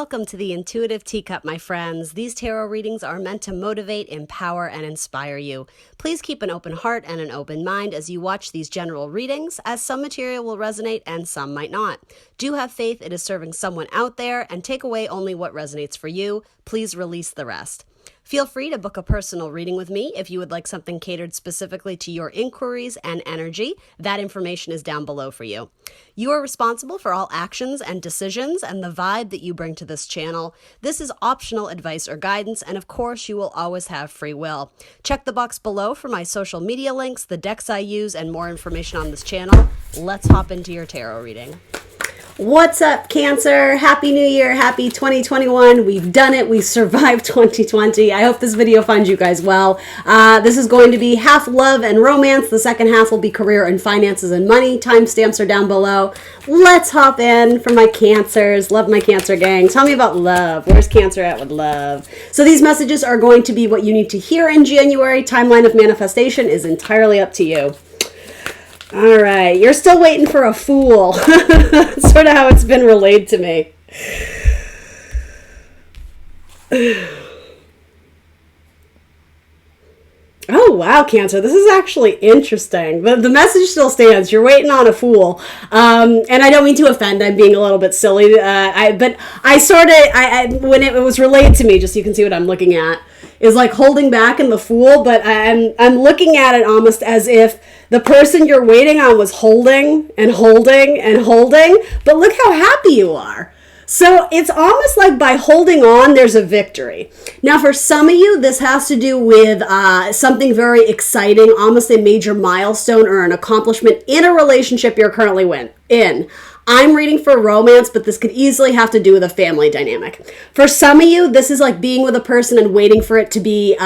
Welcome to the Intuitive Teacup, my friends. These tarot readings are meant to motivate, empower, and inspire you. Please keep an open heart and an open mind as you watch these general readings, as some material will resonate and some might not. Do have faith it is serving someone out there, and take away only what resonates for you. Please release the rest. Feel free to book a personal reading with me if you would like something catered specifically to your inquiries and energy. That information is down below for you. You are responsible for all actions and decisions and the vibe that you bring to this channel. This is optional advice or guidance, and of course, you will always have free will. Check the box below for my social media links, the decks I use, and more information on this channel. Let's hop into your tarot reading. What's up, Cancer? Happy New Year. Happy 2021. We've done it. We survived 2020. I hope this video finds you guys well. This is going to be half love and romance. The second half will be career and finances and money. Timestamps are down below. Let's hop in for my Cancers. Love my Cancer gang. Tell me about love. Where's Cancer at with love? So these messages are going to be what you need to hear in January. Timeline of manifestation is entirely up to you. All right, you're still waiting for a fool. That's sort of how it's been relayed to me. Oh, wow, Cancer. This is actually interesting. The message still stands. You're waiting on a fool. And I don't mean to offend. I'm being a little bit silly. But when it was relayed to me, just so you can see what I'm looking at, is like holding back in the fool. But I'm looking at it almost as if the person you're waiting on was holding and holding and holding. But look how happy you are. So it's almost like by holding on, there's a victory. Now, for some of you, this has to do with something very exciting, almost a major milestone or an accomplishment in a relationship you're currently in. I'm reading for romance, but this could easily have to do with a family dynamic. For some of you, this is like being with a person and waiting for it to be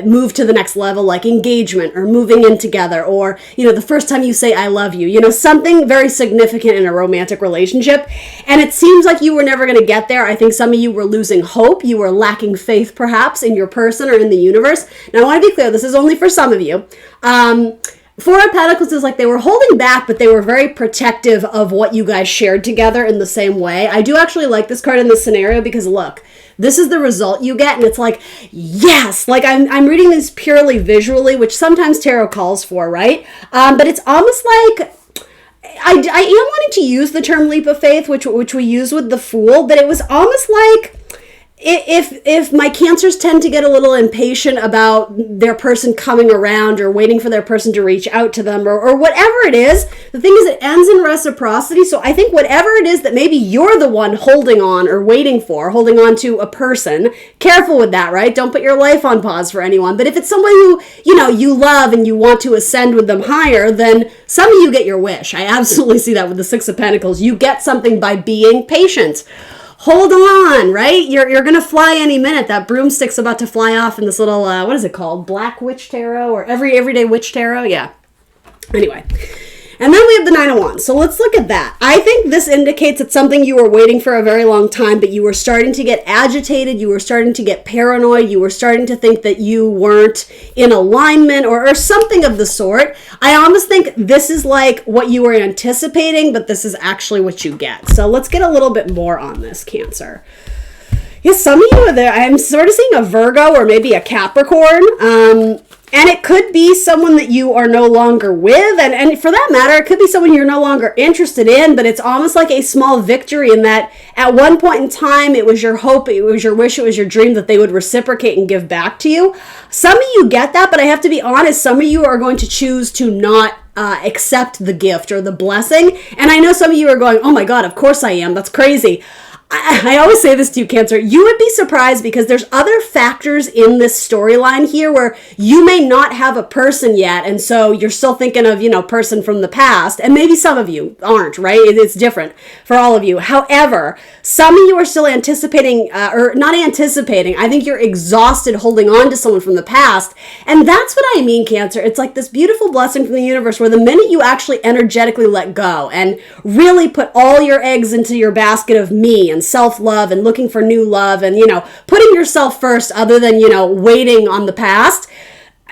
moved to the next level, like engagement or moving in together, or, the first time you say, I love you, something very significant in a romantic relationship. And it seems like you were never going to get there. I think some of you were losing hope. You were lacking faith, perhaps, in your person or in the universe. Now, I want to be clear. This is only for some of you. Four of Pentacles is like they were holding back, but they were very protective of what you guys shared together in the same way. I do actually like this card in this scenario because look, this is the result you get, and it's like, yes, like I'm reading this purely visually, which sometimes tarot calls for, right? But it's almost like I am wanting to use the term leap of faith, which we use with the Fool, but it was almost like if my Cancers tend to get a little impatient about their person coming around or waiting for their person to reach out to them or whatever it is, the thing is it ends in reciprocity. So I think whatever it is that maybe you're the one holding on or waiting for, holding on to a person, careful with that, right? Don't put your life on pause for anyone. But if it's someone who, you love and you want to ascend with them higher, then some of you get your wish. I absolutely see that with the Six of Pentacles. You get something by being patient. Hold on, right? You're going to fly any minute. That broomstick's about to fly off in this little, what is it called? Black Witch Tarot or Everyday Witch Tarot? Yeah. Anyway. And then we have the Nine of Wands. So let's look at that. I think this indicates it's something you were waiting for a very long time, but you were starting to get agitated. You were starting to get paranoid. You were starting to think that you weren't in alignment or something of the sort. I almost think this is like what you were anticipating, but this is actually what you get. So let's get a little bit more on this, Cancer. Yes, some of you are there. I'm sort of seeing a Virgo or maybe a Capricorn. And it could be someone that you are no longer with. And for that matter, it could be someone you're no longer interested in, but it's almost like a small victory in that at one point in time, it was your hope, it was your wish, it was your dream that they would reciprocate and give back to you. Some of you get that, but I have to be honest, some of you are going to choose to not accept the gift or the blessing. And I know some of you are going, oh my God, of course I am. That's crazy. I always say this to you, Cancer. You would be surprised because there's other factors in this storyline here where you may not have a person yet, and so you're still thinking of, person from the past, and maybe some of you aren't, right? It's different for all of you. However, some of you are still anticipating, or not anticipating, I think you're exhausted holding on to someone from the past, and that's what I mean, Cancer. It's like this beautiful blessing from the universe where the minute you actually energetically let go and really put all your eggs into your basket of me and self-love and looking for new love and, putting yourself first other than, waiting on the past,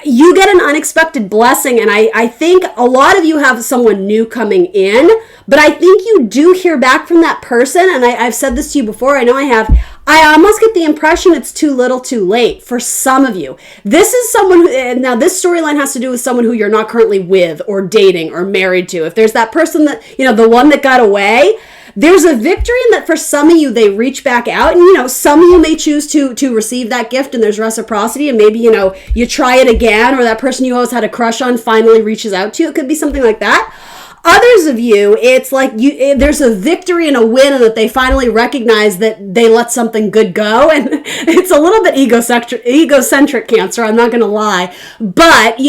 you get an unexpected blessing, and I think a lot of you have someone new coming in, but I think you do hear back from that person, and I've said this to you before, I know I have. I almost get the impression it's too little too late for some of you. This is someone who, now this storyline has to do with someone who you're not currently with or dating or married to. If there's that person that, the one that got away, there's a victory in that for some of you, they reach back out, and, some of you may choose to receive that gift, and there's reciprocity, and maybe, you try it again, or that person you always had a crush on finally reaches out to you. It could be something like that. Others of you, it's like there's a victory and a win, and that they finally recognize that they let something good go. And it's a little bit egocentric, Cancer, I'm not going to lie. But,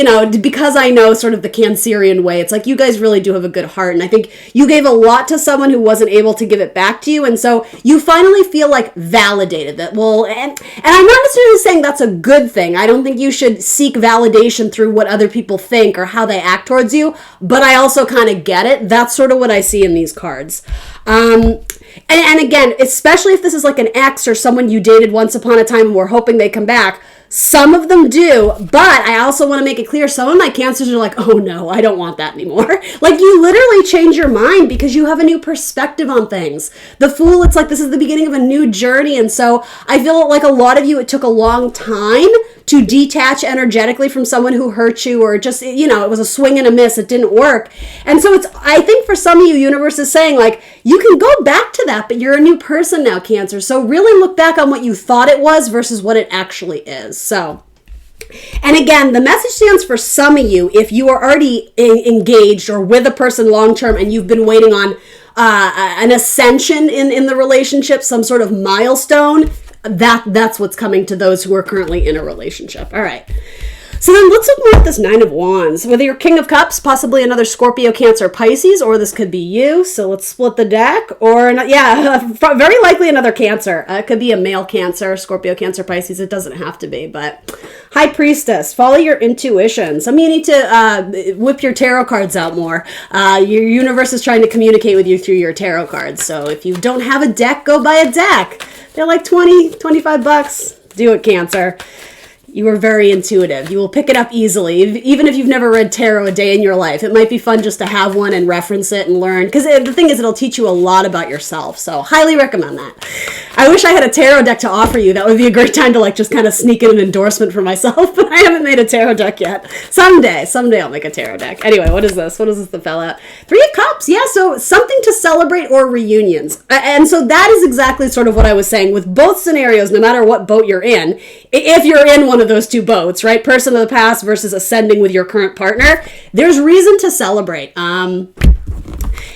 because I know sort of the Cancerian way, it's like you guys really do have a good heart. And I think you gave a lot to someone who wasn't able to give it back to you. And so you finally feel like validated that, and I'm not necessarily saying that's a good thing. I don't think you should seek validation through what other people think or how they act towards you. But I also kind of get it. That's sort of what I see in these cards. And again, especially if this is like an ex or someone you dated once upon a time and we're hoping they come back, some of them do, but I also want to make it clear, some of my Cancers are like, oh no, I don't want that anymore. Like, you literally change your mind because you have a new perspective on things. The Fool, it's like this is the beginning of a new journey, and so I feel like a lot of you, it took a long time to detach energetically from someone who hurt you, or just, it was a swing and a miss, it didn't work. And so I think for some of you, universe is saying, like, you can go back to that, but you're a new person now, Cancer. So really look back on what you thought it was versus what it actually is. So, and again, the message stands for some of you, if you are already engaged or with a person long-term and you've been waiting on an ascension in the relationship, some sort of milestone, that's what's coming to those who are currently in a relationship. All right. So then let's look more at this Nine of Wands. Whether you're King of Cups, possibly another Scorpio, Cancer, Pisces, or this could be you. So let's split the deck. Or, very likely another Cancer. It could be a male Cancer, Scorpio, Cancer, Pisces. It doesn't have to be, but High Priestess, follow your intuition. Some of you need to whip your tarot cards out more. Your universe is trying to communicate with you through your tarot cards. So if you don't have a deck, go buy a deck. They're like $25. Do it, Cancer. You are very intuitive. You will pick it up easily, even if you've never read tarot a day in your life. It might be fun just to have one and reference it and learn. Because the thing is, it'll teach you a lot about yourself. So highly recommend that. I wish I had a tarot deck to offer you. That would be a great time to just kind of sneak in an endorsement for myself. But I haven't made a tarot deck yet. Someday I'll make a tarot deck. Anyway, what is this? What is this that fell out? Three of Cups. Yeah, so something to celebrate or reunions. And so that is exactly sort of what I was saying with both scenarios, no matter what boat you're in. If you're in one of those two boats, right? Person of the past versus ascending with your current partner, there's reason to celebrate.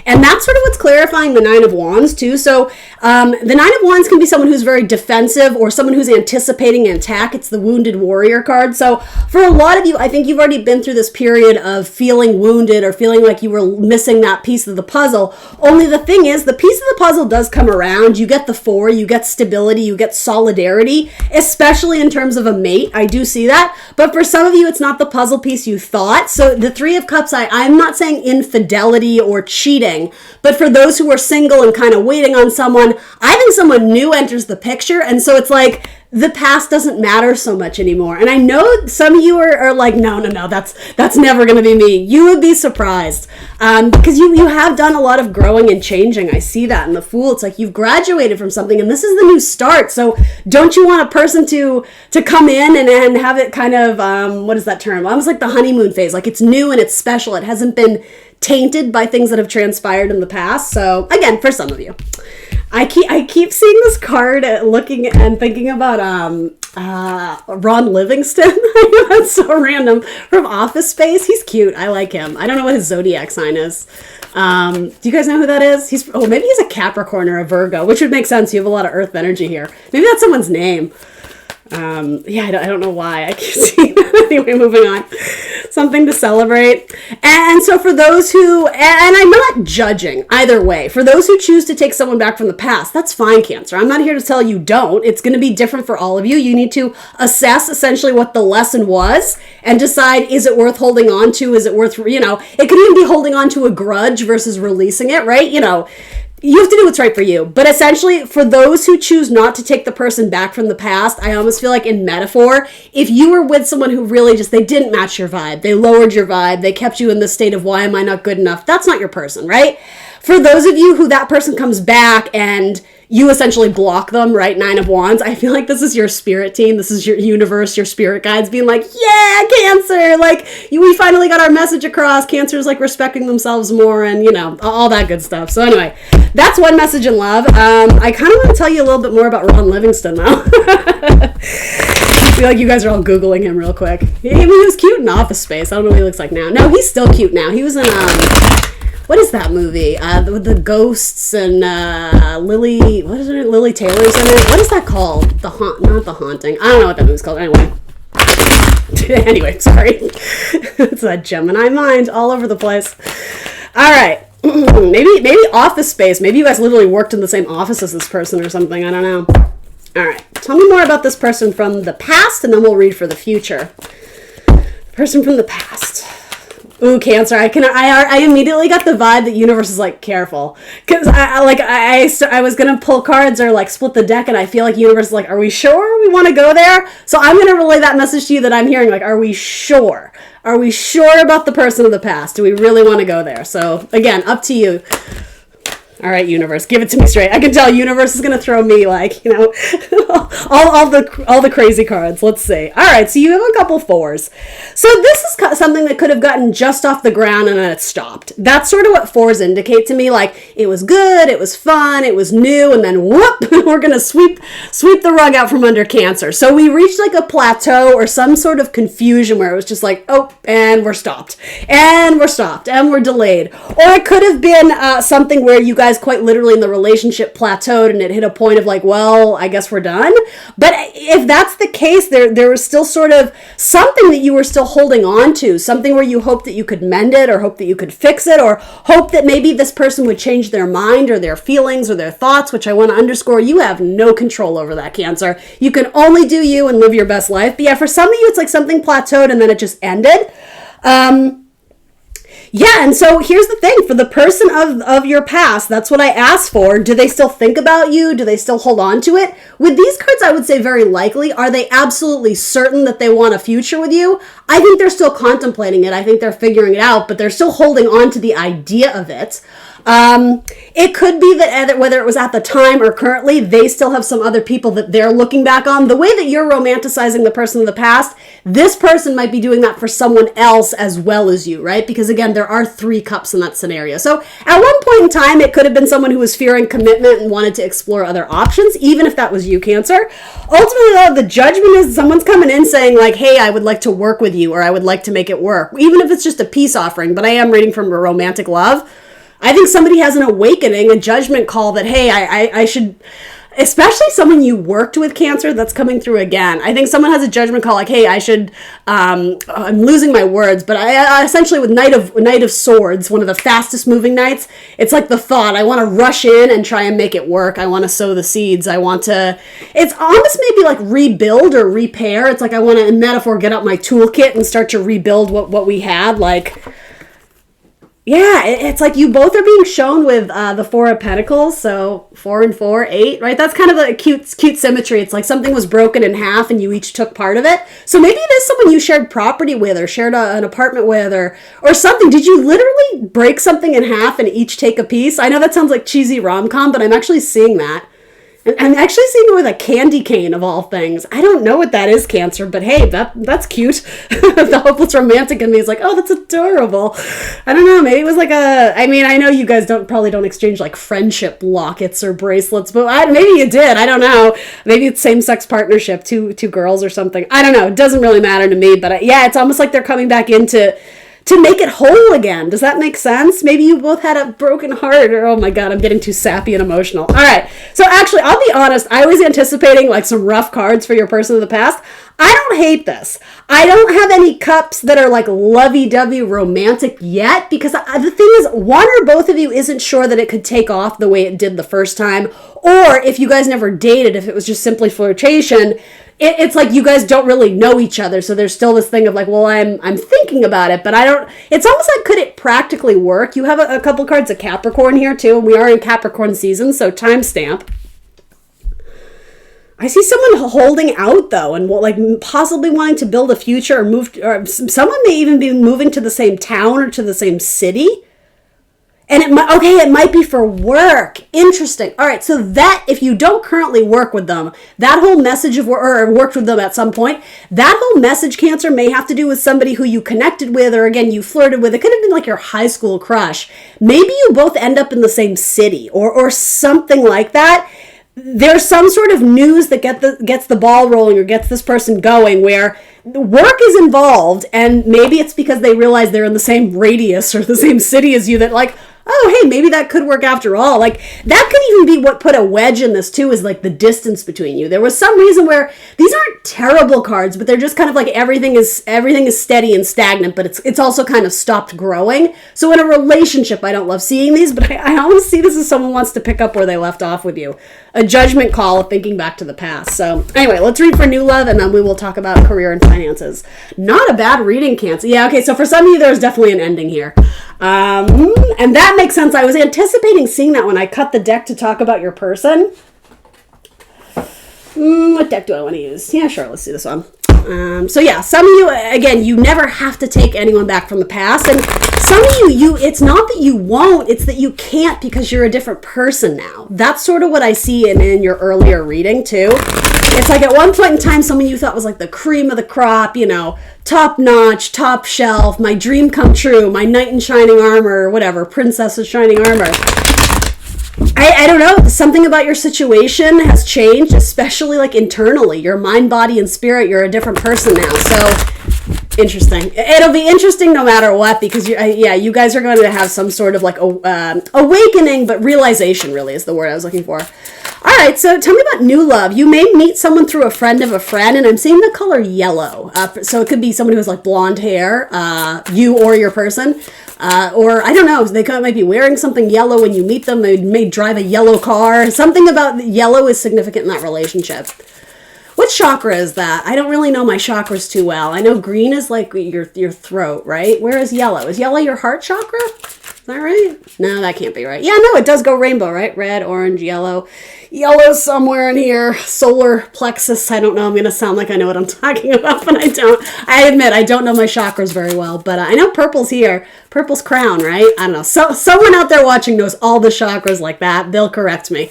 And that's sort of what's clarifying the Nine of Wands too. So the Nine of Wands can be someone who's very defensive or someone who's anticipating an attack. It's the Wounded Warrior card. So for a lot of you, I think you've already been through this period of feeling wounded or feeling like you were missing that piece of the puzzle. Only the thing is, the piece of the puzzle does come around. You get the four, you get stability, you get solidarity, especially in terms of a mate. I do see that. But for some of you, it's not the puzzle piece you thought. So the Three of Cups, I'm not saying infidelity or cheating, but for those who are single and kind of waiting on someone, I think someone new enters the picture, and so it's like the past doesn't matter so much anymore. And I know some of you are like, no, that's never going to be me. You would be surprised because you have done a lot of growing and changing. I see that in the Fool. It's like you've graduated from something, and this is the new start. So don't you want a person to come in and have it kind of, what is that term? Almost like the honeymoon phase. Like it's new and it's special. It hasn't been tainted by things that have transpired in the past. So again, for some of you, I keep seeing this card, looking and thinking about Ron Livingston. I know that's so random, from Office Space. He's cute. I like him. I don't know what his zodiac sign is. Do you guys know who that is? Maybe he's a Capricorn or a Virgo, which would make sense. You have a lot of Earth energy here. Maybe that's someone's name. I don't know why I keep seeing that. Anyway, moving on. Something to celebrate. And so for those who, and I'm not judging either way, for those who choose to take someone back from the past, that's fine, Cancer. I'm not here to tell you don't. It's going to be different for all of you. You need to assess essentially what the lesson was and decide, is it worth holding on to? Is it worth, it could even be holding on to a grudge versus releasing it, right? you have to do what's right for you. But essentially, for those who choose not to take the person back from the past, I almost feel like in metaphor, if you were with someone who really just, they didn't match your vibe, they lowered your vibe, they kept you in the state of, why am I not good enough? That's not your person, right? For those of you who that person comes back and you essentially block them, right? 9 of Wands. I feel like this is your spirit team. This is your universe, your spirit guides being like, yeah, Cancer. Like, we finally got our message across. Cancer's like respecting themselves more and, you know, all that good stuff. So anyway, that's one message in love. I kind of want to tell you a little bit more about Ron Livingston now. I feel like you guys are all Googling him real quick. He was cute in Office Space. I don't know what he looks like now. No, he's still cute now. He was in, what is that movie? With the ghosts and Lily, what is it? Lily Taylor's in it. What is that called? Not The Haunting. I don't know what that movie's called. Anyway. Anyway, sorry. It's that Gemini mind all over the place. All right. Maybe Office Space. Maybe you guys literally worked in the same office as this person or something. I don't know. All right. Tell me more about this person from the past, and then we'll read for the future. Person from the past. Ooh, Cancer. I immediately got the vibe that universe is like, careful, because I was gonna pull cards or like split the deck, and I feel like universe is like, are we sure we want to go there? So I'm gonna relay that message to you that I'm hearing, like, are we sure? Are we sure about the person of the past? Do we really want to go there? So again, up to you. All right, universe, give it to me straight. I can tell universe is going to throw me, like, you know, all the crazy cards. Let's see. All right, so you have a couple 4s. So this is something that could have gotten just off the ground and then it stopped. That's sort of what 4s indicate to me. Like, it was good, it was fun, it was new, and then whoop, we're going to sweep the rug out from under Cancer. So we reached like a plateau or some sort of confusion where it was just like, oh, and we're stopped. And we're stopped. And we're delayed. Or it could have been something where you guys quite literally in the relationship plateaued and it hit a point of like, well, I guess we're done. But if that's the case, there was still sort of something that you were still holding on to, something where you hope that you could mend it or hope that you could fix it or hope that maybe this person would change their mind or their feelings or their thoughts, which I want to underscore, you have no control over that, Cancer. You can only do you and live your best life. But yeah, for some of you, it's like something plateaued and then it just ended. Yeah, and so here's the thing. For the person of your past, that's what I asked for. Do they still think about you? Do they still hold on to it? With these cards, I would say very likely. Are they absolutely certain that they want a future with you? I think they're still contemplating it. I think they're figuring it out, but they're still holding on to the idea of it. It could be that whether it was at the time or currently, they still have some other people that they're looking back on. The way that you're romanticizing the person of the past, this person might be doing that for someone else as well as you, right? Because again, there are 3 cups in that scenario. So at one point in time, it could have been someone who was fearing commitment and wanted to explore other options, even if that was you, Cancer. Ultimately, though, the judgment is someone's coming in saying like, hey, I would like to work with you, or I would like to make it work, even if it's just a peace offering. But I am reading from a romantic love. I think somebody has an awakening, a judgment call that, hey, I should, especially someone you worked with, Cancer, that's coming through again. I think someone has a judgment call like, hey, I should, I'm losing my words, but I essentially with Knight of Swords, one of the fastest moving knights, it's like the thought, I want to rush in and try and make it work. I want to sow the seeds. I want to, it's almost maybe like rebuild or repair. It's like I want to, in metaphor, get out my toolkit and start to rebuild what we had, like... Yeah, it's like you both are being shown with the 4 of Pentacles, so 4 and 4, 8, right? That's kind of a cute symmetry. It's like something was broken in half and you each took part of it. So maybe it is someone you shared property with or shared an apartment with or something. Did you literally break something in half and each take a piece? I know that sounds like cheesy rom-com, but I'm actually seeing that. And I'm actually seeing it with a candy cane of all things. I don't know what that is, Cancer, but hey, that's cute. The hopeless romantic in me is like, oh, that's adorable. I don't know, maybe it was like I know you guys probably don't exchange like friendship lockets or bracelets, but maybe you did. I don't know. Maybe it's same-sex partnership, two girls or something. I don't know. It doesn't really matter to me, but yeah, it's almost like they're coming back into to make it whole again. Does that make sense? Maybe you both had a broken heart or, oh my God, I'm getting too sappy and emotional. All right. So actually, I'll be honest. I was anticipating like some rough cards for your person of the past. I don't hate this. I don't have any cups that are like lovey-dovey romantic yet because the thing is, one or both of you isn't sure that it could take off the way it did the first time. Or if you guys never dated, if it was just simply flirtation, it's like you guys don't really know each other, so there's still this thing of like, well, I'm thinking about it, but I don't. It's almost like, could it practically work? You have a couple cards of Capricorn here too, and we are in Capricorn season, so timestamp. I see someone holding out though, and like possibly wanting to build a future or move, or someone may even be moving to the same town or to the same city. And it might be for work. Interesting. All right, so that, if you don't currently work with them, that whole message of, or worked with them at some point, that whole message, Cancer, may have to do with somebody who you connected with, or again, you flirted with. It could have been like your high school crush. Maybe you both end up in the same city or something like that. There's some sort of news that gets the ball rolling or gets this person going where work is involved, and maybe it's because they realize they're in the same radius or the same city as you, that like, oh, hey, maybe that could work after all. Like, that could even be what put a wedge in this too, is like the distance between you. There was some reason where these aren't terrible cards, but they're just kind of like everything is steady and stagnant, but it's also kind of stopped growing. So in a relationship, I don't love seeing these, but I always see this as someone wants to pick up where they left off with you. A judgment call, thinking back to the past. So anyway, let's read for new love, and then we will talk about career and finances. Not a bad reading, Cancer. Yeah, okay, so for some of you, there's definitely an ending here. And that makes sense. I was anticipating seeing that when I cut the deck to talk about your person. What deck do I want to use? Yeah, sure, let's do this one. So yeah, some of you, again, you never have to take anyone back from the past. And some of you, it's not that you won't, it's that you can't because you're a different person now. That's sort of what I see in your earlier reading too. It's like at one point in time, someone you thought was like the cream of the crop, you know, top notch, top shelf, my dream come true, my knight in shining armor, whatever, princess of shining armor. I don't know, something about your situation has changed, especially like internally, your mind, body, and spirit. You're a different person now. So interesting. It'll be interesting no matter what, because you guys are going to have some sort of like awakening, but realization really is the word I was looking for. All right, so tell me about new love. You may meet someone through a friend of a friend, and I'm seeing the color yellow. So it could be somebody who has like blonde hair, you or your person. Or I don't know, they might be wearing something yellow when you meet them. They may drive a yellow car. Something about yellow is significant in that relationship. What chakra is that? I don't really know my chakras too well. I know green is like your throat, right? Where is yellow? Is yellow your heart chakra? Is that right? No, that can't be right. Yeah, no, it does go rainbow, right? Red, orange, yellow. Yellow's somewhere in here. Solar plexus. I don't know. I'm going to sound like I know what I'm talking about, but I don't. I admit, I don't know my chakras very well, but I know purple's here. Purple's crown, right? I don't know. So someone out there watching knows all the chakras like that. They'll correct me.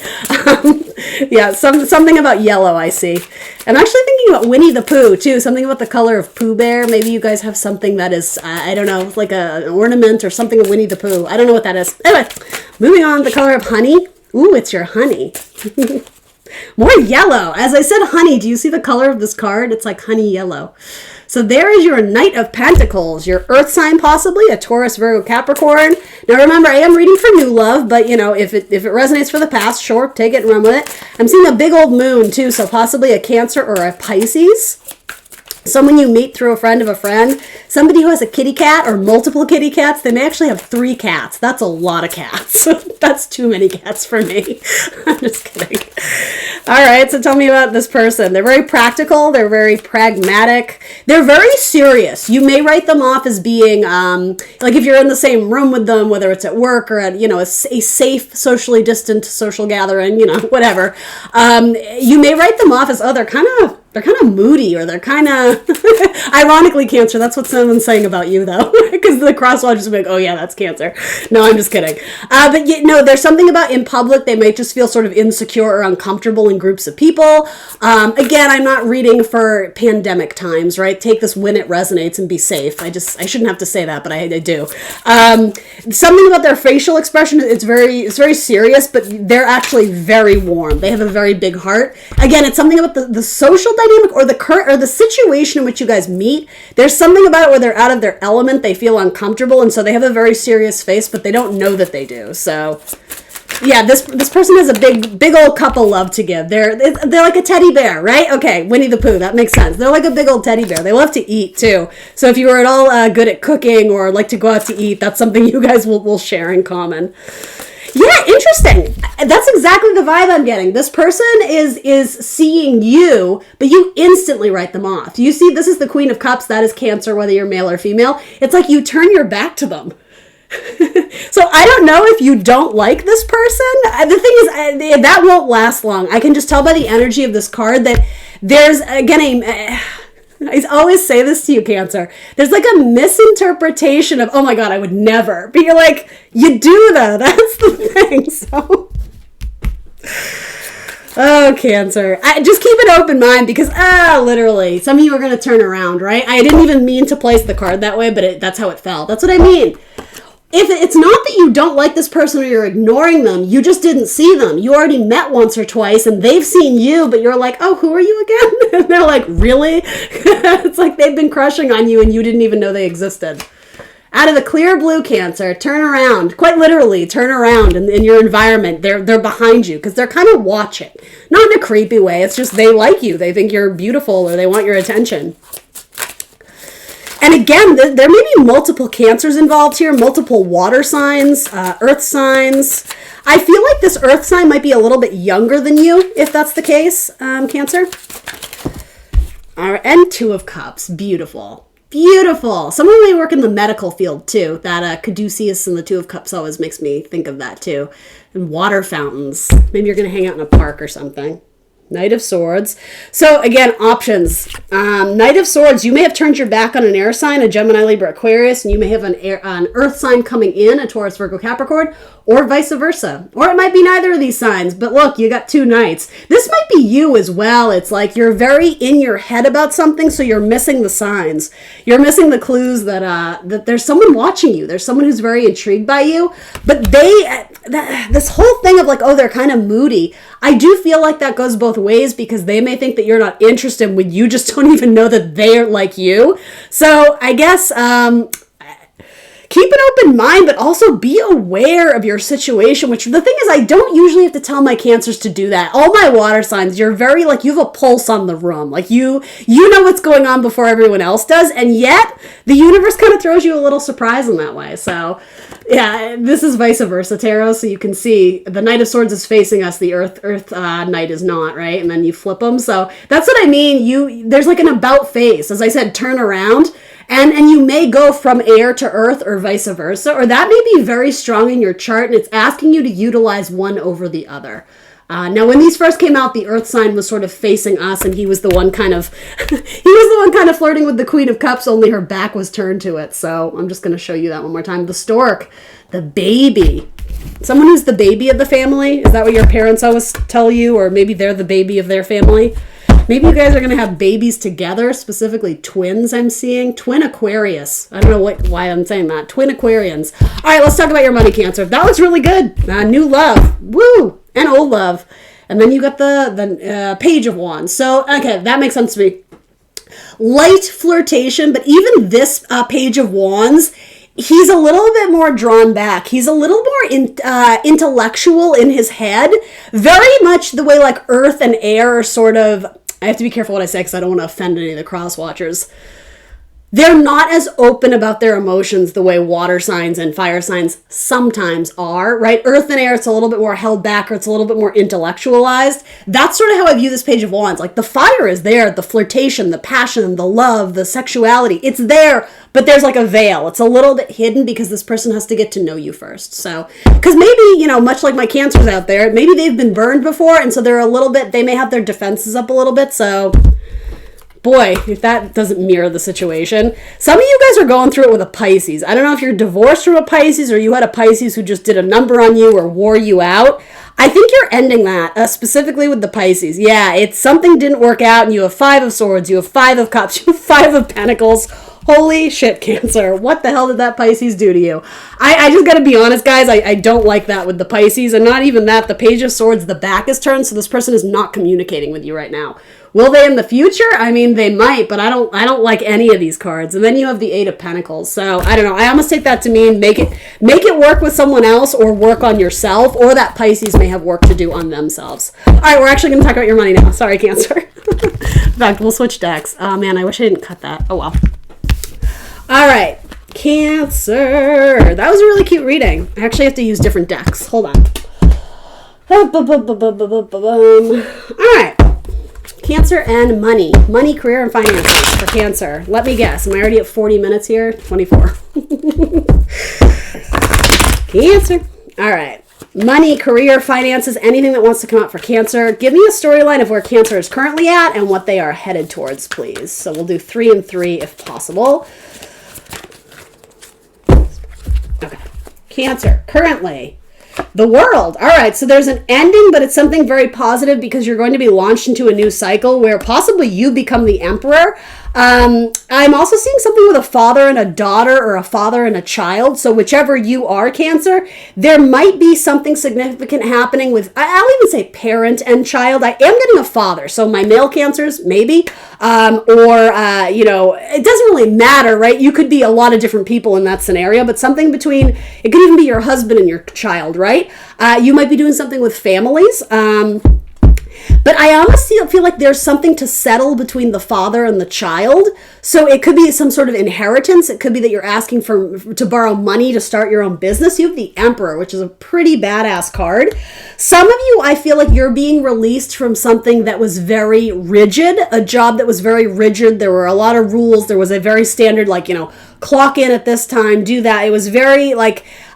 Yeah, something about yellow I see. I'm actually thinking about Winnie the Pooh, too. Something about the color of Pooh Bear. Maybe you guys have something that is, I don't know, like an ornament or something of Winnie the Pooh. I don't know what that is. Anyway, moving on, the color of honey. Ooh, it's your honey. More yellow. As I said, honey. Do you see the color of this card? It's like honey yellow. So there is your Knight of Pentacles, your Earth sign possibly, a Taurus, Virgo, Capricorn. Now remember, I am reading for new love, but you know, if it resonates for the past, sure, take it and run with it. I'm seeing a big old moon too, so possibly a Cancer or a Pisces. Someone you meet through a friend of a friend, somebody who has a kitty cat or multiple kitty cats. They may actually have 3 cats. That's a lot of cats. That's too many cats for me. I'm just kidding. All right, so tell me about this person. They're very practical. They're very pragmatic. They're very serious. You may write them off as being, like if you're in the same room with them, whether it's at work or at, you know, a safe, socially distant social gathering, you know, whatever. You may write them off as, oh, they're kind of moody, or they're kind of, ironically, Cancer, that's what someone's saying about you, though, because the crosswatch is like, oh yeah, that's Cancer. No, I'm just kidding. But no, there's something about in public, they might just feel sort of insecure or uncomfortable in groups of people. Again, I'm not reading for pandemic times, right? Take this when it resonates and be safe. I shouldn't have to say that, but I do. Something about their facial expression, it's very serious, but they're actually very warm. They have a very big heart. Again, it's something about the social dynamic or the situation in which you guys meet. There's something about it where they're out of their element, they feel uncomfortable, and so they have a very serious face, but they don't know that they do. So yeah, this person has a big old cup of love to give. They're like a teddy bear, right? Okay, Winnie the Pooh, that makes sense. They're like a big old teddy bear. They love to eat too. So if you are at all good at cooking or like to go out to eat, that's something you guys will share in common. Yeah, interesting. That's exactly the vibe I'm getting. This person is seeing you, but you instantly write them off. You see, this is the Queen of Cups. That is Cancer, whether you're male or female. It's like you turn your back to them. So I don't know if you don't like this person. The thing is, that won't last long. I can just tell by the energy of this card that there's, again, I always say this to you, Cancer. There's like a misinterpretation of, oh my God, I would never. But you're like, you do though. That's the thing. So, oh, Cancer. Just keep an open mind because, literally, some of you are going to turn around, right? I didn't even mean to place the card that way, but that's how it fell. That's what I mean. If it's not that you don't like this person or you're ignoring them, you just didn't see them. You already met once or twice and they've seen you, but you're like, oh, who are you again? And they're like, really? It's like they've been crushing on you and you didn't even know they existed. Out of the clear blue, Cancer, turn around. Quite literally, turn around in your environment. They're behind you because they're kind of watching. Not in a creepy way. It's just they like you. They think you're beautiful or they want your attention. And again, there may be multiple Cancers involved here, multiple water signs, earth signs. I feel like this earth sign might be a little bit younger than you, if that's the case, Cancer. All right, and Two of Cups. Beautiful. Beautiful. Some of them may work in the medical field, too. That caduceus and the Two of Cups always makes me think of that, too. And water fountains. Maybe you're going to hang out in a park or something. Knight of Swords. So again, options. Knight of Swords, you may have turned your back on an air sign, a Gemini, Libra, Aquarius, and you may have an earth sign coming in, a Taurus, Virgo, Capricorn, or vice versa. Or it might be neither of these signs, but look, you got two knights. This might be you as well. It's like you're very in your head about something, so you're missing the signs. You're missing the clues that there's someone watching you. There's someone who's very intrigued by you, but this whole thing of like, oh, they're kind of moody. I do feel like that goes both ways because they may think that you're not interested when you just don't even know that they're like you. So I guess keep an open mind, but also be aware of your situation, which the thing is, I don't usually have to tell my Cancers to do that. All my water signs, you're very like, you have a pulse on the room. Like you know what's going on before everyone else does. And yet the universe kind of throws you a little surprise in that way. So yeah, this is vice versa tarot. So you can see the Knight of Swords is facing us. The Earth Knight is not, right? And then you flip them. So that's what I mean. There's like an about face. As I said, turn around. And you may go from air to earth or vice versa, or that may be very strong in your chart, and it's asking you to utilize one over the other. Now, when these first came out, the earth sign was sort of facing us, and he was the one kind of flirting with the Queen of Cups, only her back was turned to it. So I'm just going to show you that one more time. The stork, the baby. Someone who's the baby of the family. Is that what your parents always tell you? Or maybe they're the baby of their family? Maybe you guys are going to have babies together, specifically twins I'm seeing. Twin Aquarius. I don't know why I'm saying that. Twin Aquarians. All right, let's talk about your money, Cancer. That looks really good. New love. Woo! And old love. And then you got the Page of Wands. So, okay, that makes sense to me. Light flirtation, but even this Page of Wands, he's a little bit more drawn back. He's a little more intellectual in his head. Very much the way like earth and air are sort of... I have to be careful what I say because I don't want to offend any of the cross watchers. They're not as open about their emotions the way water signs and fire signs sometimes are, right? Earth and air, it's a little bit more held back or it's a little bit more intellectualized. That's sort of how I view this Page of Wands. Like the fire is there, the flirtation, the passion, the love, the sexuality. It's there, but there's like a veil. It's a little bit hidden because this person has to get to know you first. So, because maybe, much like my Cancers out there, maybe they've been burned before and so they may have their defenses up a little bit, so... Boy, if that doesn't mirror the situation. Some of you guys are going through it with a Pisces. I don't know if you're divorced from a Pisces or you had a Pisces who just did a number on you or wore you out. I think you're ending that, specifically with the Pisces. Yeah, it's something didn't work out and you have 5 of Swords, you have 5 of Cups, you have 5 of Pentacles. Holy shit, Cancer. What the hell did that Pisces do to you? I just gotta be honest, guys. I don't like that with the Pisces. And not even that. The Page of Swords, the back is turned, so this person is not communicating with you right now. Will they in the future? I mean, they might, but I don't like any of these cards. And then you have the 8 of Pentacles. So, I don't know. I almost take that to mean make it work with someone else or work on yourself, or that Pisces may have work to do on themselves. All right, we're actually going to talk about your money now. Sorry, Cancer. In fact, we'll switch decks. Oh, man, I wish I didn't cut that. Oh, well. All right, Cancer. That was a really cute reading. I actually have to use different decks. Hold on. All right. Cancer and money. Money, career, and finances for Cancer. Let me guess. Am I already at 40 minutes here? 24. Cancer. All right. Money, career, finances, anything that wants to come out for Cancer. Give me a storyline of where Cancer is currently at and what they are headed towards, please. So we'll do 3 and 3 if possible. Okay. Cancer, currently. The World. All right, so there's an ending, but it's something very positive because you're going to be launched into a new cycle where possibly you become the emperor. I'm also seeing something with a father and a daughter, or a father and a child. So whichever you are, Cancer, there might be something significant happening with, I'll even say parent and child. I am getting a father. So my male Cancers, maybe, it doesn't really matter, right? You could be a lot of different people in that scenario, but something between, it could even be your husband and your child, right? You might be doing something with families. But I honestly feel like there's something to settle between the father and the child. So it could be some sort of inheritance. It could be that you're asking to borrow money to start your own business. You have the Emperor, which is a pretty badass card. Some of you, I feel like you're being released from something that was very rigid, a job that was very rigid. There were a lot of rules. There was a very standard, clock in at this time, do that. It was very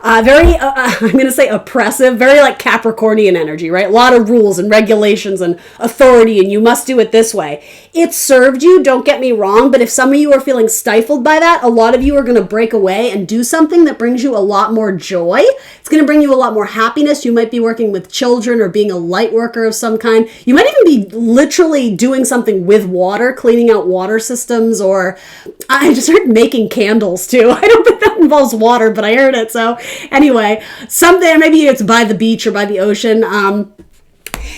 I'm going to say oppressive, very Capricornian energy, right? A lot of rules and regulations and authority, and you must do it this way. It served you, don't get me wrong, but if some of you are feeling stifled by that, a lot of you are going to break away and do something that brings you a lot more joy. It's going to bring you a lot more happiness. You might be working with children or being a light worker of some kind. You might even be literally doing something with water, cleaning out water systems, or I just heard making candles too. I don't think that involves water, but I heard it. So anyway, something, maybe it's by the beach or by the ocean.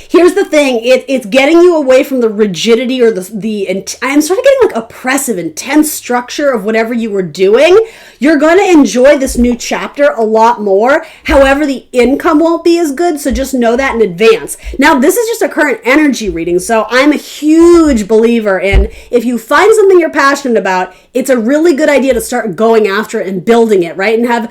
Here's the thing, it's getting you away from the rigidity or I'm sort of getting oppressive, intense structure of whatever you were doing. You're going to enjoy this new chapter a lot more. However, the income won't be as good, so just know that in advance. Now, this is just a current energy reading, so I'm a huge believer in if you find something you're passionate about, it's a really good idea to start going after it and building it, right? And have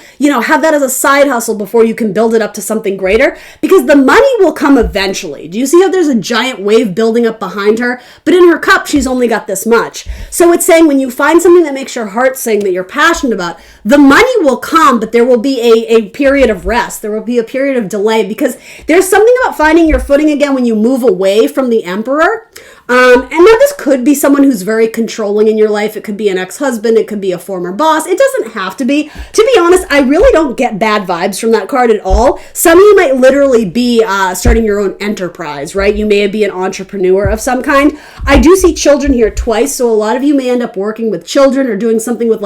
that as a side hustle before you can build it up to something greater, because the money will come eventually. Do you see how there's a giant wave building up behind her? But in her cup, she's only got this much. So it's saying when you find something that makes your heart sing, that you're passionate about, the money will come, but there will be a period of rest. There will be a period of delay, because there's something about finding your footing again when you move away from the Emperor. And now this could be someone who's very controlling in your life. It could be an ex-husband. It could be a former boss. It doesn't have to be. To be honest, I really don't get bad vibes from that card at all. Some of you might literally be starting your own enterprise, right? You may be an entrepreneur of some kind. I do see children here twice, so a lot of you may end up working with children or doing something with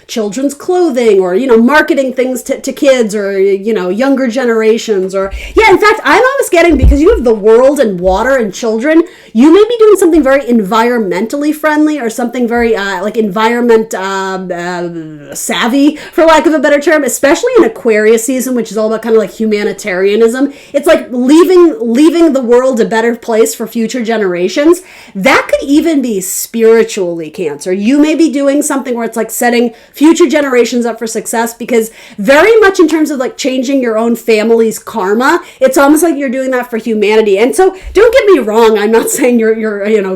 children's clothing, or, marketing things to kids, or, younger generations, or, in fact, I'm almost getting, because you have the World and water and children, you may be doing something very environmentally friendly, or something very environment savvy, for lack of a better term, especially in Aquarius season, which is all about kind of humanitarianism. It's like leaving the world a better place for future generations. That could even be spiritually, Cancer. You may be doing something where it's setting future generations up for success, because very much in terms of changing your own family's karma, it's almost like you're doing that for humanity. And so don't get me wrong, I'm not saying you're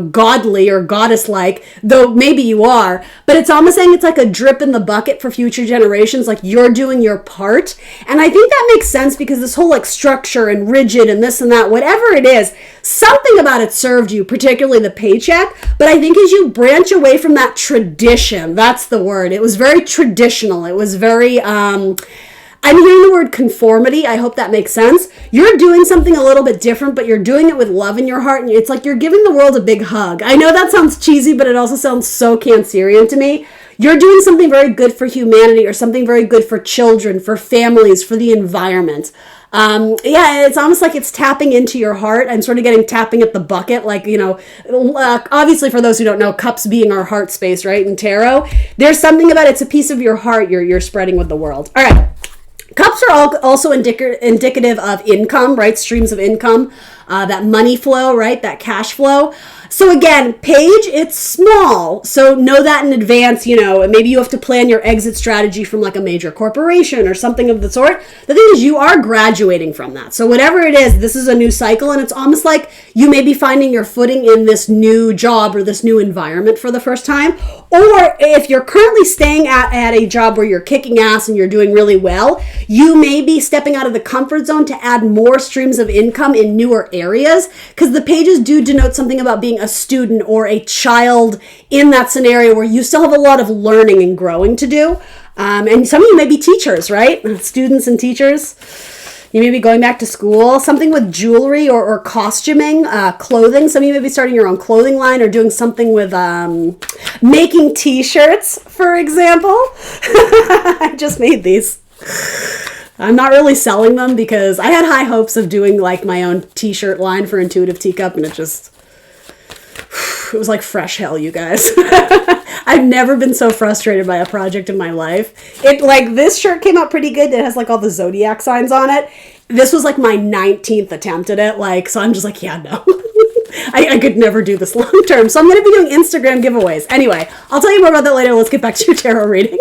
godly or goddess-like, though maybe you are, but it's almost saying it's like a drip in the bucket for future generations, you're doing your part. And I think that makes sense, because this whole structure and rigid and this and that, whatever it is, something about it served you, particularly the paycheck. But I think as you branch away from that tradition, that's the word. It was very traditional. It was very, I'm hearing the word conformity. I hope that makes sense. You're doing something a little bit different, but you're doing it with love in your heart. And it's like you're giving the world a big hug. I know that sounds cheesy, but it also sounds so Cancerian to me. You're doing something very good for humanity, or something very good for children, for families, for the environment. It's almost like it's tapping into your heart and sort of tapping at the bucket. Obviously for those who don't know, cups being our heart space, right? In tarot, there's something about it's a piece of your heart you're spreading with the world. All right. Cups are also indicative of income, right? Streams of income. that money flow, right? That cash flow. So again, page, it's small. So know that in advance, maybe you have to plan your exit strategy from like a major corporation or something of the sort. The thing is, you are graduating from that. So whatever it is, this is a new cycle, and it's almost like you may be finding your footing in this new job or this new environment for the first time. Or if you're currently staying at a job where you're kicking ass and you're doing really well, you may be stepping out of the comfort zone to add more streams of income in newer areas, because the pages do denote something about being a student or a child in that scenario where you still have a lot of learning and growing to do. And some of you may be teachers, right? Students and teachers. You may be going back to school, something with jewelry or costuming, clothing. Some of you may be starting your own clothing line or doing something with making t-shirts, for example. I just made these. I'm not really selling them because I had high hopes of doing like my own t-shirt line for Intuitive Teacup, and it was like fresh hell, you guys. I've never been so frustrated by a project in my life. This shirt came out pretty good. It has like all the zodiac signs on it. This was like my 19th attempt at it. So I'm just like, yeah, no. I could never do this long term. So I'm going to be doing Instagram giveaways. Anyway, I'll tell you more about that later. Let's get back to your tarot reading.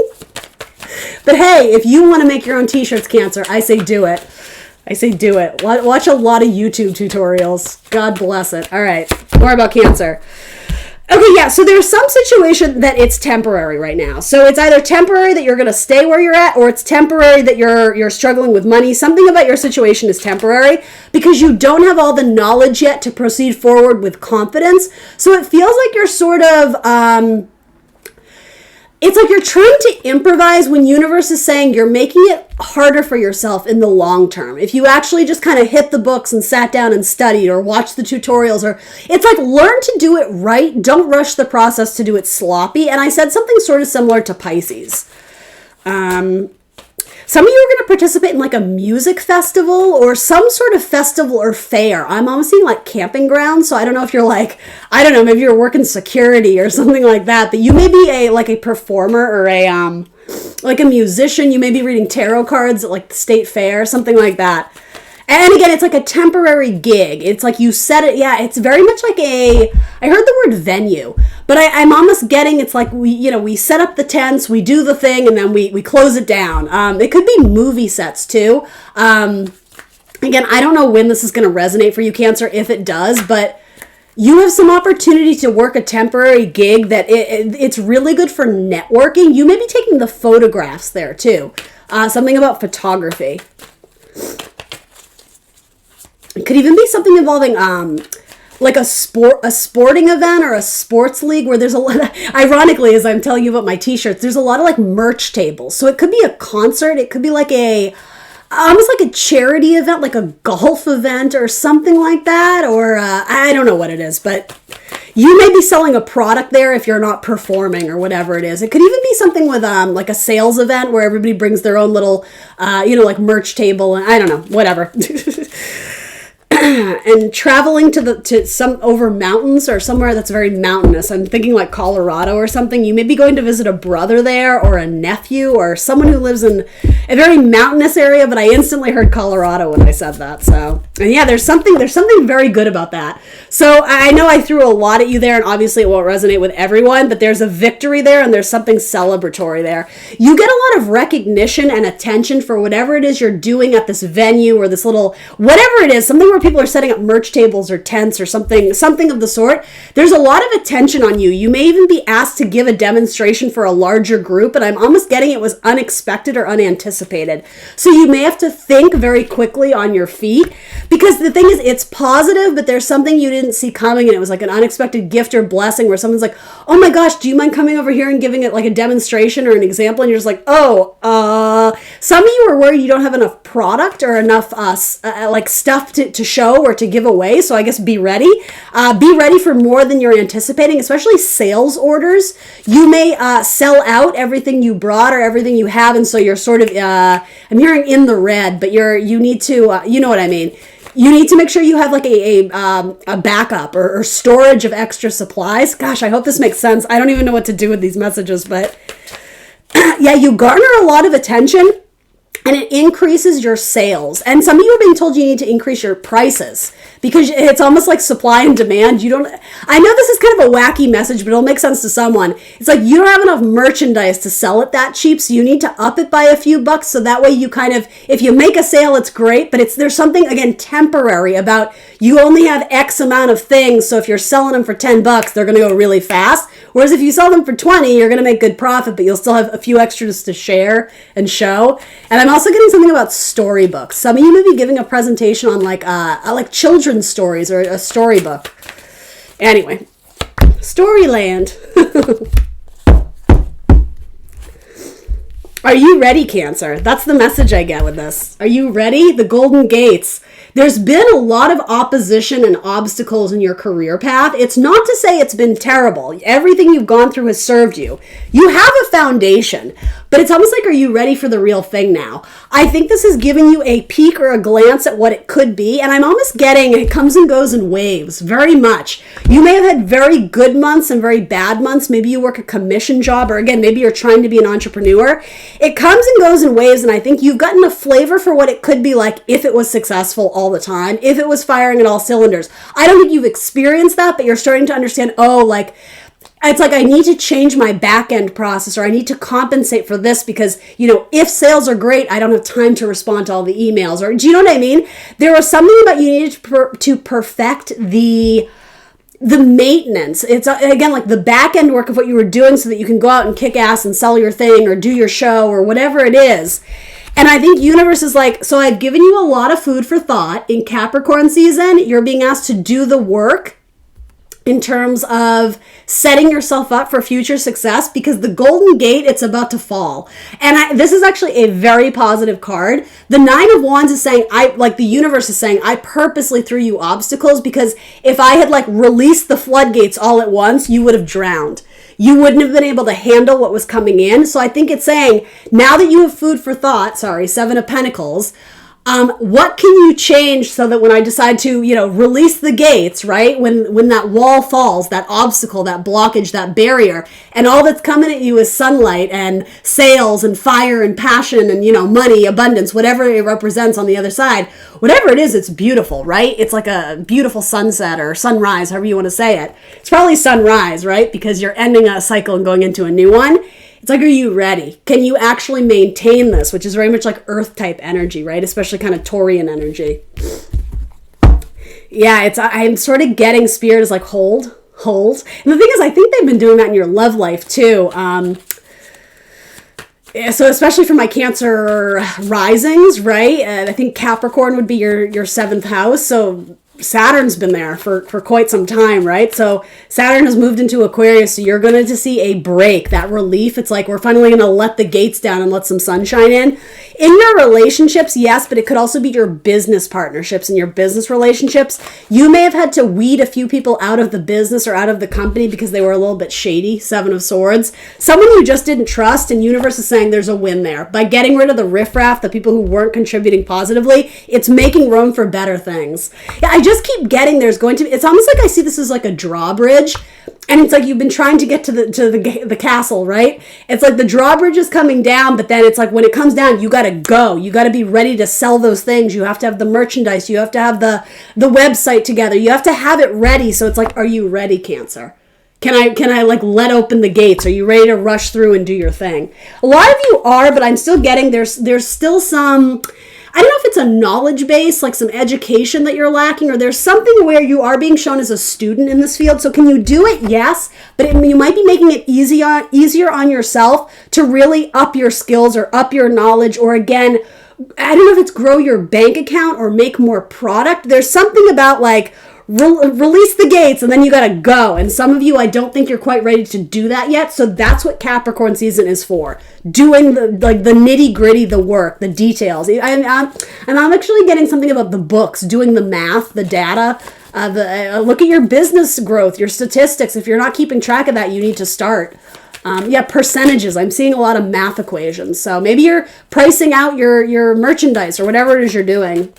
But hey, if you want to make your own t-shirts, Cancer, I say do it. Watch a lot of YouTube tutorials. God bless it. All right, more about Cancer. Okay, yeah, so there's some situation that it's temporary right now. So it's either temporary that you're going to stay where you're at, or it's temporary that you're struggling with money. Something about your situation is temporary because you don't have all the knowledge yet to proceed forward with confidence. So it feels like you're sort of... it's like you're trying to improvise when universe is saying you're making it harder for yourself in the long term. If you actually just kind of hit the books and sat down and studied or watched the tutorials, or it's like learn to do it right. Don't rush the process to do it sloppy. And I said something sort of similar to Pisces. Some of you are going to participate in like a music festival or some sort of festival or fair. I'm almost seeing like camping grounds. So I don't know if you're maybe you're working security or something like that. But you may be a performer or a musician. You may be reading tarot cards at like the state fair, something like that. And again, it's like a temporary gig. It's like you set it. Yeah, it's very much like I heard the word venue, but I'm almost getting it's like we set up the tents, we do the thing, and then we close it down. It could be movie sets too. Again, I don't know when this is going to resonate for you, Cancer, if it does, but you have some opportunity to work a temporary gig that it's really good for networking. You may be taking the photographs there too. Something about photography. It could even be something involving like a sporting event or a sports league where there's a lot of, ironically, as I'm telling you about my t-shirts, there's a lot of like merch tables. So it could be a concert. It could be like almost like a charity event, like a golf event or something like that. Or I don't know what it is, but you may be selling a product there if you're not performing or whatever it is. It could even be something with like a sales event where everybody brings their own little, like merch table, and I don't know, whatever. And traveling to some over mountains or somewhere that's very mountainous. I'm thinking like Colorado or something. You may be going to visit a brother there or a nephew or someone who lives in a very mountainous area, but I instantly heard Colorado when I said that. So, and yeah, there's something very good about that. So I know I threw a lot at you there, and obviously it won't resonate with everyone, but there's a victory there and there's something celebratory there. You get a lot of recognition and attention for whatever it is you're doing at this venue or this little, whatever it is, something where people are setting up merch tables or tents or something of the sort. There's a lot of attention on you. You may even be asked to give a demonstration for a larger group, and I'm almost getting it was unexpected or unanticipated. So you may have to think very quickly on your feet, because the thing is, it's positive, but there's something you didn't see coming, and it was like an unexpected gift or blessing where someone's like, oh my gosh, do you mind coming over here and giving it like a demonstration or an example? And you're just like, some of you are worried you don't have enough product or enough like stuff to show or to give away. So I guess be ready. Be ready for more than you're anticipating, especially sales orders. You may sell out everything you brought or everything you have, and so you're sort of I'm hearing in the red, but you need to you know what I mean. You need to make sure you have like a backup or storage of extra supplies. Gosh, I hope this makes sense. I don't even know what to do with these messages, but yeah, you garner a lot of attention. and it increases your sales. And some of you are being told you need to increase your prices because it's almost like supply and demand. I know this is kind of a wacky message, but it'll make sense to someone. It's like you don't have enough merchandise to sell it that cheap, so you need to up it by a few bucks, so that way you kind of, if you make a sale, it's great, but there's something, again, temporary about you only have X amount of things, so if you're selling them for $10, they're going to go really fast. Whereas if you sell them for 20, you're going to make good profit, but you'll still have a few extras to share and show. And I'm also getting something about storybooks. Some of you may be giving a presentation on like children's stories or a storybook. Anyway, Storyland. Are you ready, Cancer? That's the message I get with this. Are you ready? The Golden Gates. There's been a lot of opposition and obstacles in your career path. It's not to say it's been terrible. Everything you've gone through has served you. You have a foundation, but it's almost like, are you ready for the real thing now? I think this is giving you a peek or a glance at what it could be, and I'm almost getting it comes and goes in waves, very much. You may have had very good months and very bad months. Maybe you work a commission job, or again, maybe you're trying to be an entrepreneur. It comes and goes in waves, and I think you've gotten a flavor for what it could be like if it was successful all the time, if it was firing at all cylinders. I don't think you've experienced that, but you're starting to understand, it's like I need to change my back end process, or I need to compensate for this because, if sales are great, I don't have time to respond to all the emails. Or do you know what I mean? There was something about you needed to perfect the maintenance. It's again like the back end work of what you were doing so that you can go out and kick ass and sell your thing or do your show or whatever it is. And I think universe is like, so I've given you a lot of food for thought. In Capricorn season, you're being asked to do the work in terms of setting yourself up for future success, because the Golden Gate, it's about to fall. And this is actually a very positive card. The Nine of Wands is saying, the universe is saying, I purposely threw you obstacles because if I had released the floodgates all at once, you would have drowned. You wouldn't have been able to handle what was coming in. So I think it's saying, now that you have food for thought, Seven of Pentacles, what can you change so that when I decide to, release the gates, right? When that wall falls, that obstacle, that blockage, that barrier, and all that's coming at you is sunlight and sales and fire and passion and, money, abundance, whatever it represents on the other side, whatever it is, it's beautiful, right? It's like a beautiful sunset or sunrise, however you want to say it. It's probably sunrise, right? Because you're ending a cycle and going into a new one. It's like, are you ready? Can you actually maintain this? Which is very much like earth type energy, right? Especially kind of Taurian energy. Yeah, I'm sort of getting spirit is like hold. And the thing is, I think they've been doing that in your love life too. So especially for my Cancer risings, right? I think Capricorn would be your seventh house. So Saturn's been there for quite some time, right? So Saturn has moved into Aquarius, so you're going to see a break, that relief. It's like we're finally going to let the gates down and let some sunshine in. In your relationships, yes, but it could also be your business partnerships and your business relationships. You may have had to weed a few people out of the business or out of the company because they were a little bit shady, Seven of Swords. Someone you just didn't trust, and universe is saying there's a win there. By getting rid of the riffraff, the people who weren't contributing positively, it's making room for better things. Yeah, I just keep getting there's going to be, it's almost like I see this as like a drawbridge, and it's like you've been trying to get to the castle, right? It's like the drawbridge is coming down, but then it's like when it comes down, you got to go. You got to be ready to sell those things. You have to have the merchandise. You have to have the website together. You have to have it ready. So it's like, are you ready, Cancer? Can I let open the gates? Are you ready to rush through and do your thing? A lot of you are, but I'm still getting there's still some, I don't know if it's a knowledge base, like some education that you're lacking, or there's something where you are being shown as a student in this field. So can you do it? Yes, but you might be making it easier on yourself to really up your skills or up your knowledge, or again, I don't know if it's grow your bank account or make more product. There's something about release the gates and then you gotta go. And some of you, I don't think you're quite ready to do that yet. So that's what Capricorn season is for. Doing the nitty gritty, the work, the details. I'm actually getting something about the books, doing the math, the data, look at your business growth, your statistics. If you're not keeping track of that, you need to start. Percentages. I'm seeing a lot of math equations. So maybe you're pricing out your merchandise or whatever it is you're doing.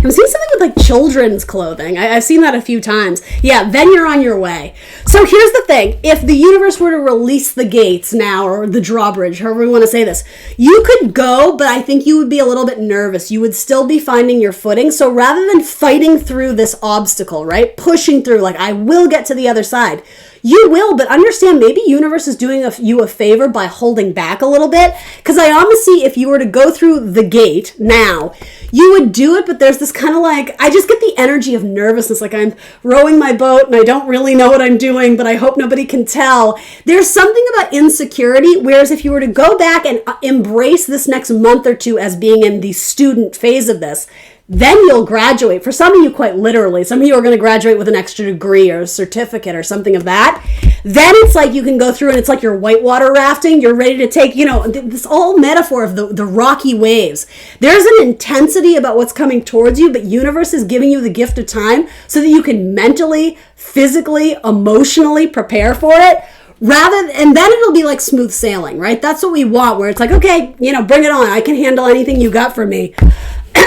I'm seeing something with like children's clothing. I've seen that a few times. Yeah, then you're on your way. So here's the thing. If the universe were to release the gates now, or the drawbridge, however we want to say this, you could go, but I think you would be a little bit nervous. You would still be finding your footing. So rather than fighting through this obstacle, right, pushing through, like, I will get to the other side, you will, but understand maybe universe is doing you a favor by holding back a little bit. Because I almost see if you were to go through the gate now, you would do it, but there's this kind of like, I just get the energy of nervousness, like I'm rowing my boat and I don't really know what I'm doing, but I hope nobody can tell. There's something about insecurity, whereas if you were to go back and embrace this next month or two as being in the student phase of this, then you'll graduate. For some of you, quite literally. Some of you are going to graduate with an extra degree or a certificate or something of that. Then it's like you can go through and it's like you're whitewater rafting. You're ready to take, this whole metaphor of the rocky waves. There's an intensity about what's coming towards you, but universe is giving you the gift of time so that you can mentally, physically, emotionally prepare for it. And then it'll be like smooth sailing, right? That's what we want, where it's like, okay, bring it on. I can handle anything you got for me.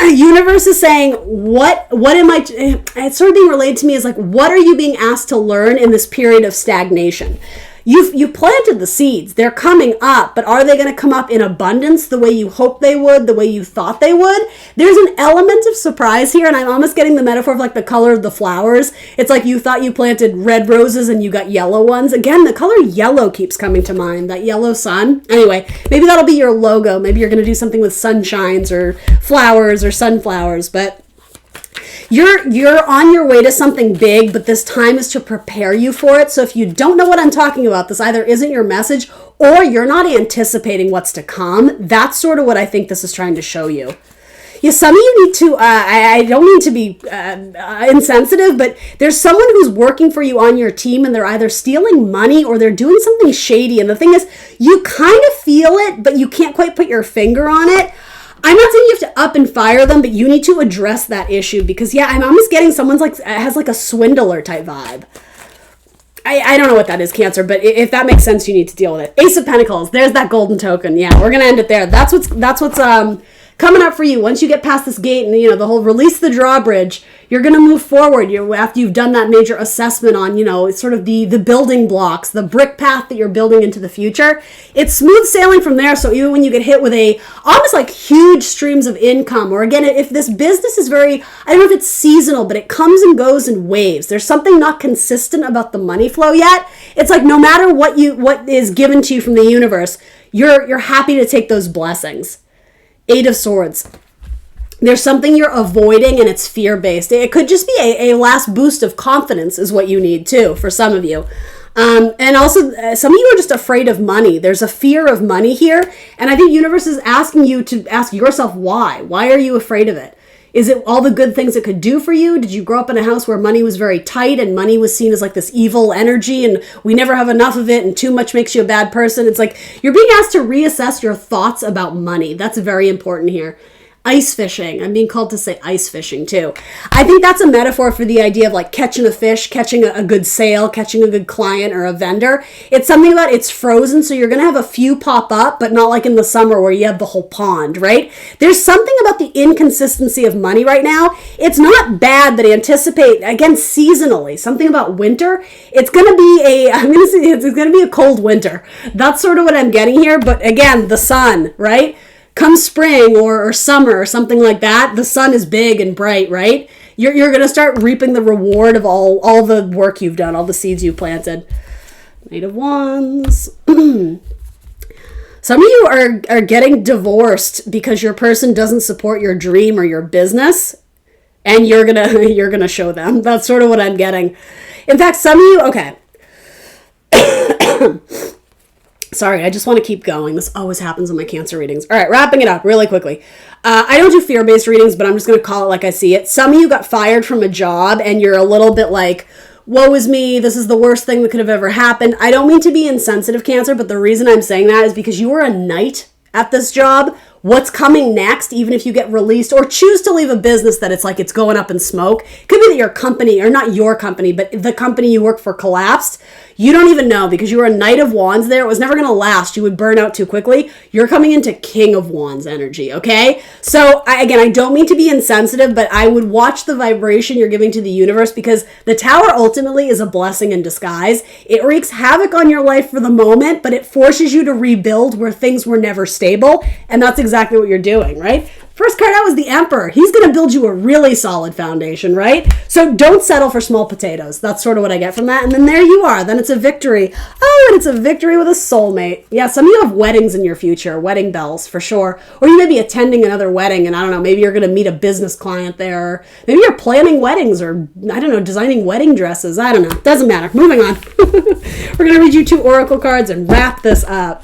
Universe is saying, what am I, it's sort of being relayed to me as like, what are you being asked to learn in this period of stagnation? You planted the seeds. They're coming up, but are they going to come up in abundance the way you hoped they would, the way you thought they would? There's an element of surprise here, and I'm almost getting the metaphor of like the color of the flowers. It's like you thought you planted red roses and you got yellow ones. Again, the color yellow keeps coming to mind, that yellow sun. Anyway, maybe that'll be your logo. Maybe you're going to do something with sunshines or flowers or sunflowers, but you're on your way to something big, but this time is to prepare you for it. So if you don't know what I'm talking about, this either isn't your message or you're not anticipating what's to come. That's sort of what I think this is trying to show you. Yeah, some of you need to, I don't mean to be insensitive, but there's someone who's working for you on your team and they're either stealing money or they're doing something shady. And the thing is, you kind of feel it, but you can't quite put your finger on it. I'm not saying you have to up and fire them, but you need to address that issue because, yeah, I'm almost getting someone's like, has like a swindler type vibe. I don't know what that is, Cancer, but if that makes sense, you need to deal with it. Ace of Pentacles, there's that golden token. Yeah, we're going to end it there. That's what's coming up for you. Once you get past this gate and, the whole release the drawbridge, you're going to move forward. After you've done that major assessment on, sort of the building blocks, the brick path that you're building into the future. It's smooth sailing from there. So even when you get hit with almost like huge streams of income, or again, if this business is I don't know if it's seasonal, but it comes and goes in waves. There's something not consistent about the money flow yet. It's like no matter what is given to you from the universe, you're happy to take those blessings. Eight of Swords. There's something you're avoiding and it's fear-based. It could just be a last boost of confidence is what you need too for some of you. And also some of you are just afraid of money. There's a fear of money here. And I think universe is asking you to ask yourself why. Why are you afraid of it? Is it all the good things it could do for you? Did you grow up in a house where money was very tight and money was seen as like this evil energy and we never have enough of it and too much makes you a bad person? It's like you're being asked to reassess your thoughts about money. That's very important here. Ice fishing. I'm being called to say ice fishing too. I think that's a metaphor for the idea of like catching a fish, catching a good sale, catching a good client or a vendor. It's something about it's frozen, so you're going to have a few pop up, but not like in the summer where you have the whole pond, right? There's something about the inconsistency of money right now. It's not bad, but anticipate, again, seasonally, something about winter. It's going to be it's going to be a cold winter. That's sort of what I'm getting here. But again, the sun, right? Come spring or summer or something like that, the sun is big and bright, right? You're going to start reaping the reward of all the work you've done, all the seeds you've planted. Knight of Wands. Some of you are getting divorced because your person doesn't support your dream or your business, and you're gonna show them. That's sort of what I'm getting. In fact, some of you, okay. Sorry, I just want to keep going. This always happens in my Cancer readings. All right, wrapping it up really quickly. I don't do fear-based readings, but I'm just going to call it like I see it. Some of you got fired from a job and you're a little bit like, woe is me, this is the worst thing that could have ever happened. I don't mean to be insensitive, Cancer, but the reason I'm saying that is because you were a knight at this job what's coming next, even if you get released or choose to leave a business that it's like it's going up in smoke. It could be that your company, or not your company, but the company you work for collapsed. You don't even know because you were a Knight of Wands there. It was never going to last. You would burn out too quickly. You're coming into King of Wands energy, okay? So, I don't mean to be insensitive, but I would watch the vibration you're giving to the universe because the Tower ultimately is a blessing in disguise. It wreaks havoc on your life for the moment, but it forces you to rebuild where things were never stable, and that's exactly what you're doing, right? First card out was the Emperor. He's going to build you a really solid foundation, right? So don't settle for small potatoes. That's sort of what I get from that. And then there you are. Then it's a victory. Oh, and it's a victory with a soulmate. Yeah, some of you have weddings in your future, wedding bells for sure. Or you may be attending another wedding and I don't know, maybe you're going to meet a business client there. Or maybe you're planning weddings or I don't know, designing wedding dresses. I don't know. Doesn't matter. Moving on. We're going to read you 2 oracle cards and wrap this up.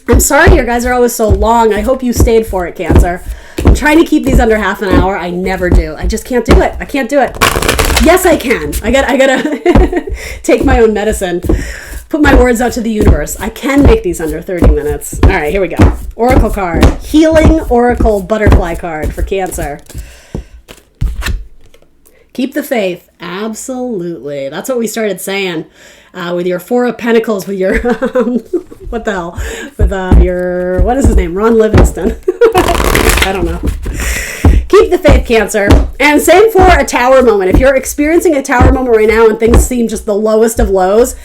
I'm sorry your guys are always so long. I hope you stayed for it, Cancer. I'm trying to keep these under half an hour. I never do. I just can't do it. I can't do it. Yes, I can. I gotta take my own medicine. Put my words out to the universe. I can make these under 30 minutes. All right, here we go. Oracle card. Healing Oracle Butterfly card for Cancer. Keep the faith. Absolutely. That's what we started saying with your 4 of Pentacles, with your, what the hell? With your, what is his name? Ron Livingston. I don't know. Keep the faith, Cancer. And same for a tower moment. If you're experiencing a tower moment right now and things seem just the lowest of lows,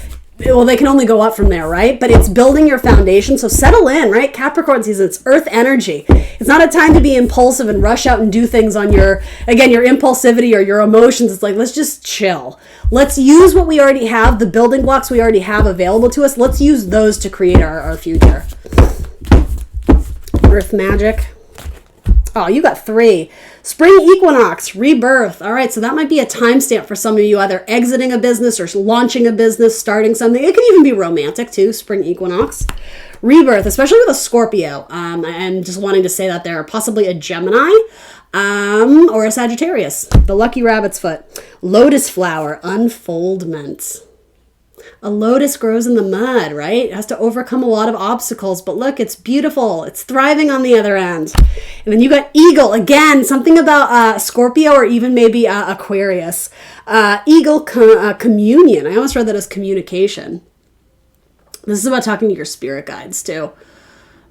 well, they can only go up from there, right? But it's building your foundation, so settle in, right? Capricorn season, it's earth energy. It's not a time to be impulsive and rush out and do things on your impulsivity or your emotions. It's like, let's just chill. Let's use what we already have, the building blocks we already have available to us. Let's use those to create our future. Earth magic. Oh, you got 3. Spring equinox, rebirth. All right, so that might be a timestamp for some of you, either exiting a business or launching a business, starting something. It could even be romantic too, spring equinox. Rebirth, especially with a Scorpio. I'm just wanting to say that there, possibly a Gemini or a Sagittarius. The lucky rabbit's foot. Lotus flower, unfoldment. A lotus grows in the mud, right? It has to overcome a lot of obstacles, but look, it's beautiful. It's thriving on the other end. And then you got eagle, again, something about Scorpio or even maybe Aquarius. Eagle communion. I almost read that as communication. This is about talking to your spirit guides too.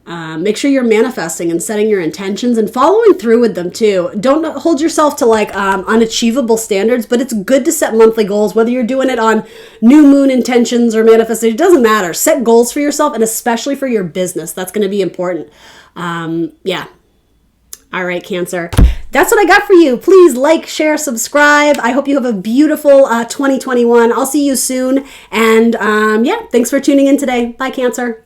Make sure you're manifesting and setting your intentions and following through with them too. Don't hold yourself to like unachievable standards, but it's good to set monthly goals, whether you're doing it on new moon intentions or manifestation. It doesn't matter. Set goals for yourself and especially for your business. That's going to be important. Yeah. All right, Cancer. That's what I got for you. Please like, share, subscribe. I hope you have a beautiful 2021. I'll see you soon. And yeah, thanks for tuning in today. Bye, Cancer.